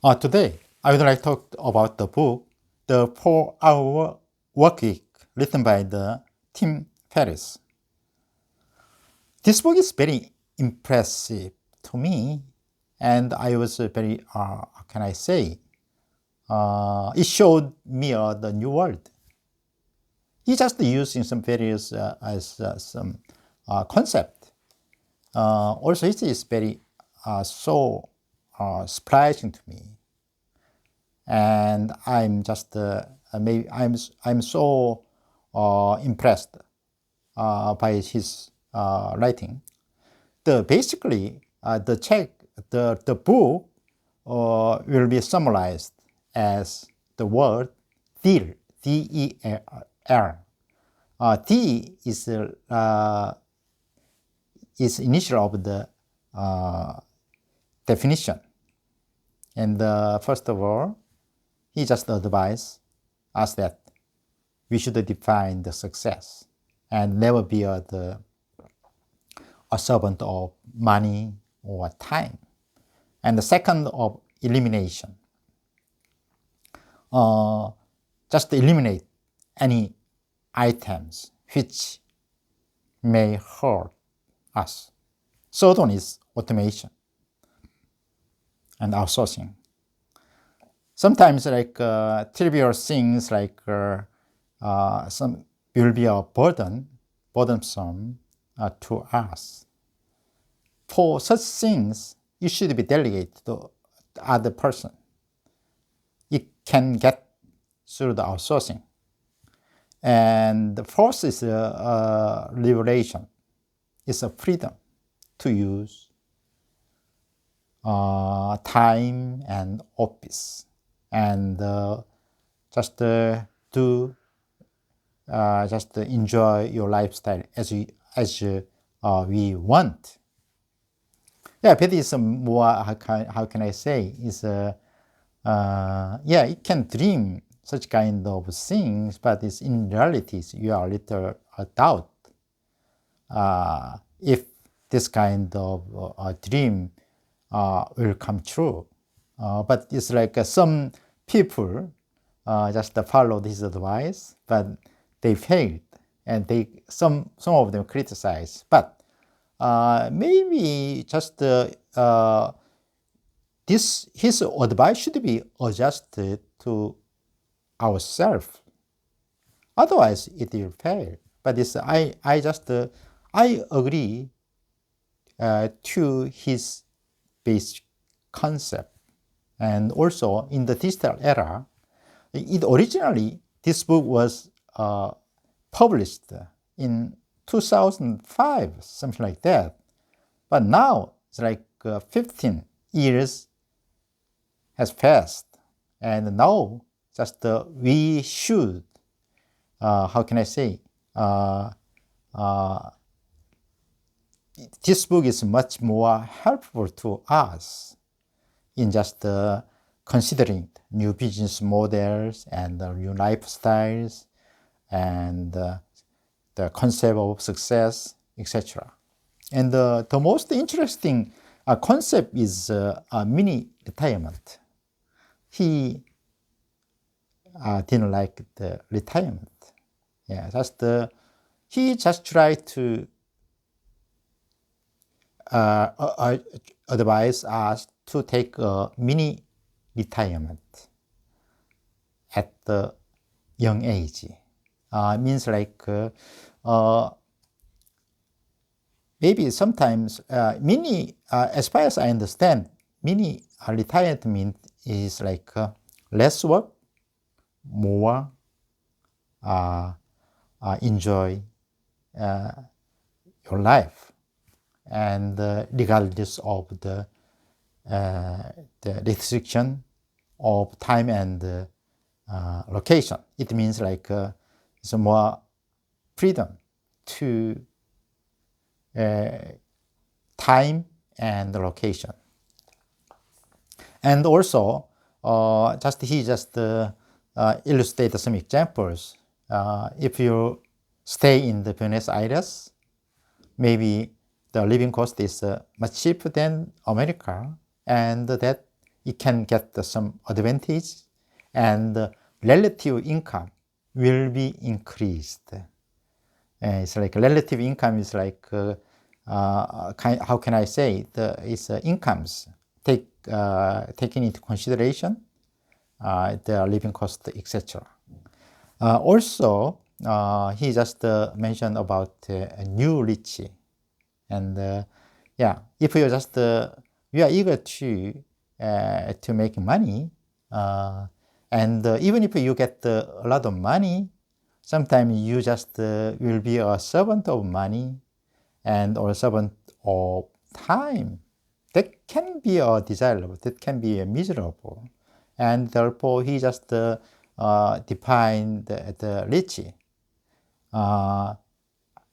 Today, I would like to talk about the book, The 4-Hour Workweek, written by the Tim Ferriss. This book is very impressive to me, and I was very, how can I say, it showed me the new world. He just using some various some concept. Also, it is very so surprising to me, and I'm just maybe I'm so impressed by his writing. Basically the book will be summarized as the word deal, D-E-L. D is initial of the definition. And first of all, he just advised us that we should define the success and never be a servant of money or time. And the second of elimination. Just eliminate any items which may hurt us. Third one is automation and outsourcing. Sometimes like trivial things like some will be a burdensome to us. For such things, it should be delegated to the other person. It can get through the outsourcing. And the fourth is liberation. It's a freedom to use time and office, and just enjoy your lifestyle as we want. Yeah, but it's more, how can I say, is it can dream such kind of things, but it's in reality you are a little doubt if this kind of dream will come true. But it's like some people just followed his advice, but they failed, and some of them criticized. But maybe just his advice should be adjusted to ourselves. Otherwise, it will fail. But I agree to his basic concept. And also in the digital era, this book was published in 2005, something like that. But now it's like 15 years has passed, and now just we should, how can I say, this book is much more helpful to us in just considering new business models and new lifestyles and the concept of success, etc. And the most interesting concept is mini retirement. He didn't like the retirement. Yeah, he just tried to advise us to take a mini retirement at the young age. Means like maybe sometimes mini, as far as I understand, mini retirement is like less work, more enjoy your life, and regardless of the restriction of time and location. It means like some more freedom to time and location. And also, he illustrated some examples. If you stay in the Buenos Aires, maybe the living cost is much cheaper than America, and that it can get some advantage, and relative income will be increased. It's like relative income is like how can I say it's incomes taking into consideration the living cost, etc. Also, he just mentioned about new rich, and yeah, if you just you are eager to make money, and even if you get a lot of money, sometimes you just will be a servant of money and or servant of time. That can be desirable, that can be miserable. And therefore, he just defined the rich.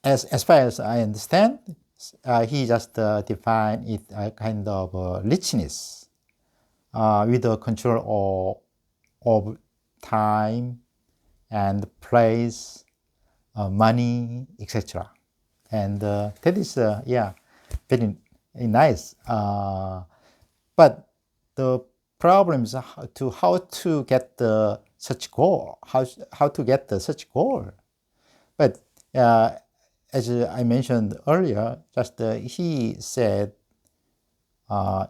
As far as I understand, he just defined it a kind of richness with the control of time and place, money, etc. And that is, yeah, very nice. But the problem is how to get such goal, how to get such goal. But as I mentioned earlier, just he said to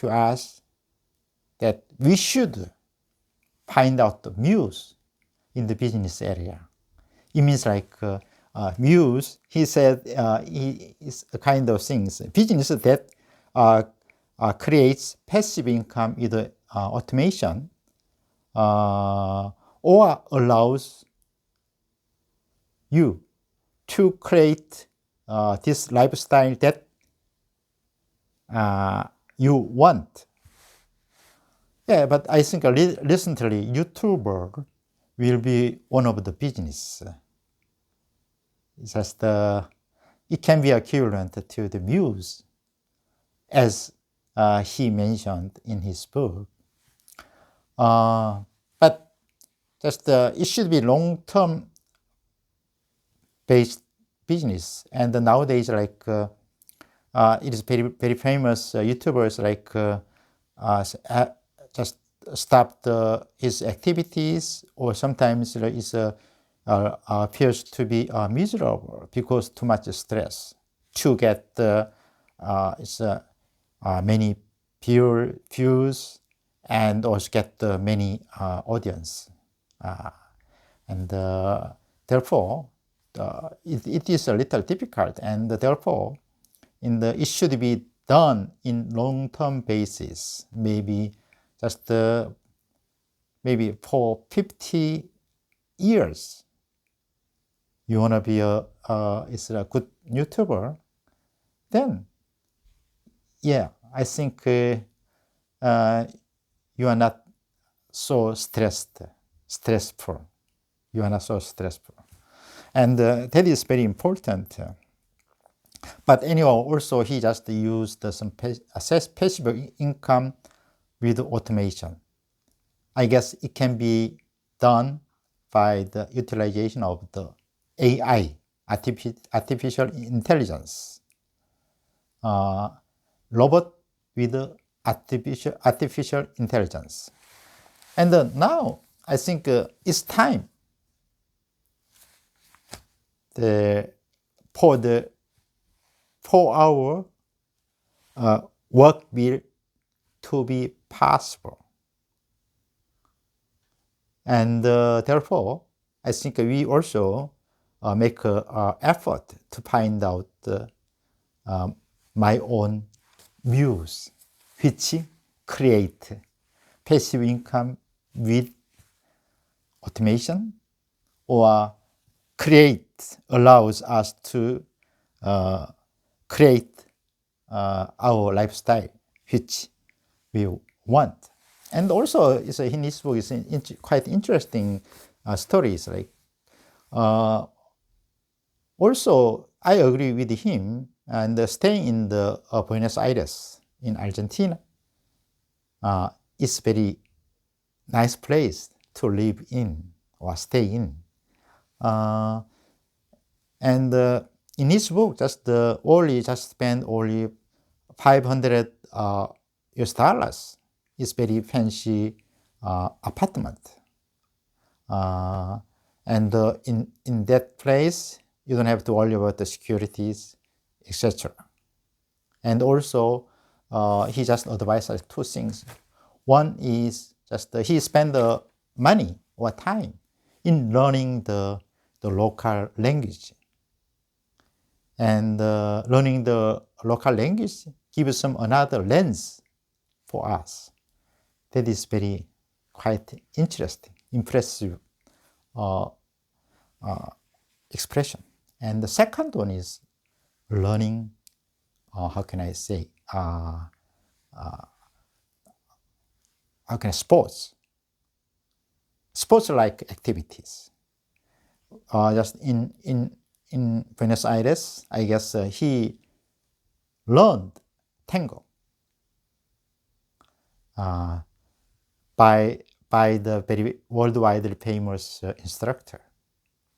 us that we should find out the muse in the business area. It means like muse, he said, is a kind of things, business that creates passive income with automation or allows you to create this lifestyle that you want. Yeah, but I think recently YouTuber will be one of the business. It's just it can be equivalent to the muse, as he mentioned in his book. But just it should be long-term based business. And nowadays, like it is very famous YouTubers like just stopped his activities, or sometimes appears to be miserable because too much stress to get many views and also get many audience, and therefore it is a little difficult, and therefore it should be done in long-term basis, maybe just maybe for 50 years. You want to be a good YouTuber, then yeah, I think you are not so stressful. You are not so stressful, and that is very important. But anyway, also he just used some passive income with automation. I guess it can be done by the utilization of the AI, artificial intelligence, robot with artificial intelligence. And now I think it's time for the 4-hour work week to be possible. And therefore, I think we also make an effort to find out my own muse, which create passive income with automation, or allows us to create our lifestyle, which we want. And also, in his book, is quite interesting stories. Like, also, I agree with him. And staying in the Buenos Aires in Argentina is very nice place to live in or stay in. And in his book, just spend only $500 US dollars. It's very fancy apartment. And in that place, you don't have to worry about the securities, etc. And also, he just advised us two things. One is just he spent the money or time in learning the local language. And learning the local language gives some another lens for us. That is very quite interesting, impressive expression. And the second one is learning, how can I say, sports-like activities. Just in Buenos Aires, I guess he learned tango by the very worldwide famous instructor,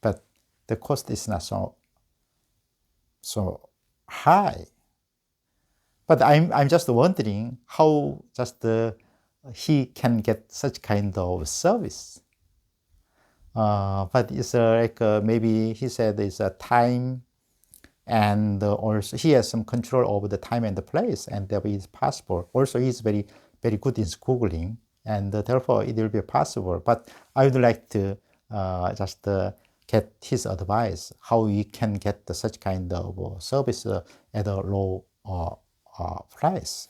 but the cost is not so high. But I'm just wondering how just he can get such kind of service. But it's like maybe he said it's a time, and also he has some control over the time and the place, and that is possible. Also, he's very good in Googling, and therefore it will be possible. But I would like to just get his advice how we can get such kind of service at a low price.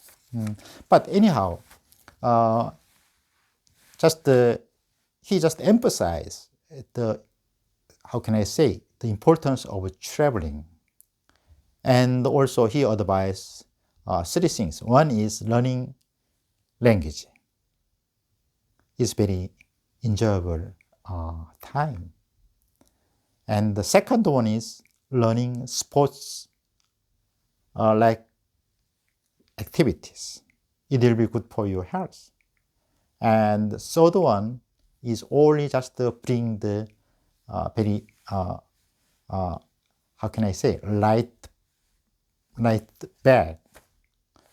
But anyhow, he just emphasized the, how can I say, the importance of traveling. And also he advised three things. One is learning language. It's very enjoyable time. And the second one is learning sports like activities. It will be good for your health. And the third one is only just bring the very, how can I say, light bag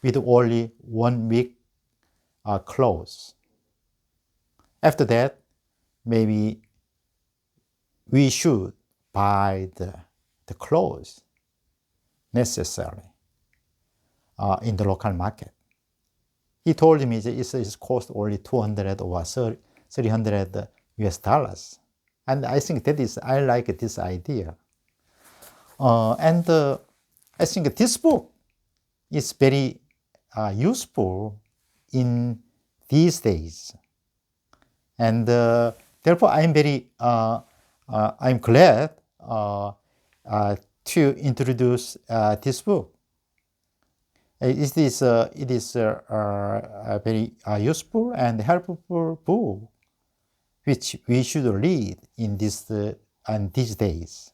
with only 1 week clothes. After that, maybe we should buy the clothes necessary in the local market. He told me it cost only 200 or 300 US dollars. And I think I like this idea. And I think this book is very useful in these days. And therefore, I'm glad to introduce this book. It is a very useful and helpful book, which we should read in these days.